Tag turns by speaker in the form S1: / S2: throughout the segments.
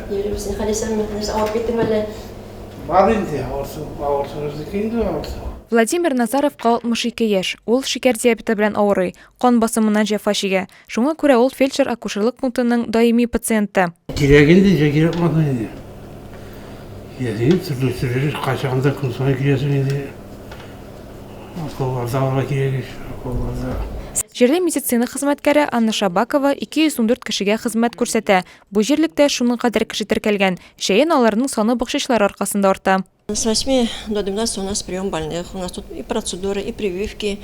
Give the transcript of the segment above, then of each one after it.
S1: Еврейбіздің қалесам мен ауырып кеттім әлі.
S2: Бар енді, ауырсыңызды кейінді ауырсың.
S3: Владимир Назаров 62 яш. Ул шикәр диабеты белән авырый, кан басымыннан җәфа чигә. Шуңа күрә ул фельдшер-акушерлык пунктының даими пациенты.
S2: Кирәгенде, кирәк булмады инде. Ясин төрле качаганда күн саны кирәсең инде. Акылларда ала кирәк, акылларда.
S3: Җирле медицина хезмәткәре Анна Шабакова 214 кешегә хезмәт күрсәтә. Бу җирлектә шуның кадәр кеше теркәлгән. Шәен аларның саны бакчачлар аркасында арта.
S1: С 8 до 12 у нас прием больных, у нас тут и процедуры, и прививки.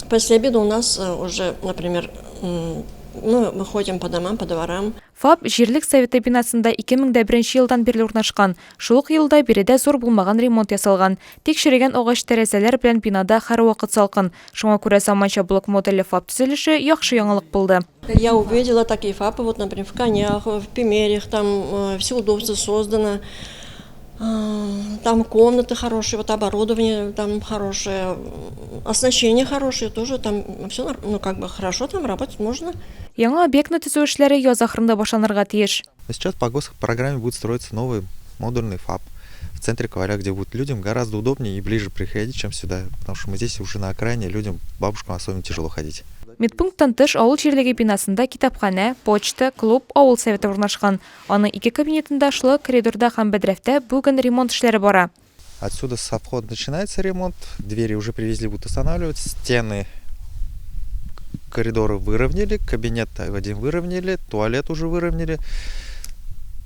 S1: После обеда у нас уже, например, мы ходим по домам, по дворам.
S3: ФАП җирлек советы бинасында 2001 елдан бирле урнашкан. Шул ук елда биредә зур булмаган ремонт ясалган. Тикшерегән агач тәрәзәләр белән бинада һәрвакыт салкын. Шуңа күрә заманча блок модельле ФАП төзелеше яхшы яңалык булды.
S1: Я увидела такие ФАПы, вот, например, в Конях, в Пимерях, там все удобства создано. Там комнаты хорошие, вот оборудование там хорошее, оснащение хорошее, тоже там все, ну, как бы хорошо там работать можно.
S3: Яңа объектны төзү эшләре яз ахырында башланырга тиеш.
S4: Сейчас по госпрограмме будет строиться новый модульный ФАП в центре Коваля, где будет людям гораздо удобнее и ближе приходить, чем сюда, потому что мы здесь уже на окраине, людям, бабушкам особенно тяжело ходить.
S3: Медпункттан тыш авыл җирлеге бинасында китапханә, почта, клуб, авыл советы урнашкан. Аның 2 кабинетында ашлы, коридорда һәм бәдрәфтә бүген ремонт эшләре бара.
S4: Отсюда со входа начинается ремонт, двери уже привезли, будут устанавливать, стены, коридоры выровняли, кабинет один выровняли, туалет уже выровняли,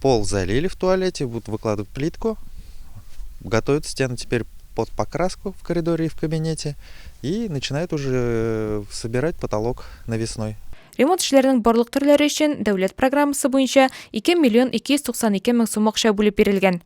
S4: пол залили в туалете, будут выкладывать плитку, готовят стены теперь под покраску в коридоре и в кабинете и начинают уже собирать потолок навесной.
S3: Ремонт эшләренең барлык төрләре өчен дәүләт программасы буенча 2 миллион 292 мең сум акча бүлеп бирелгән.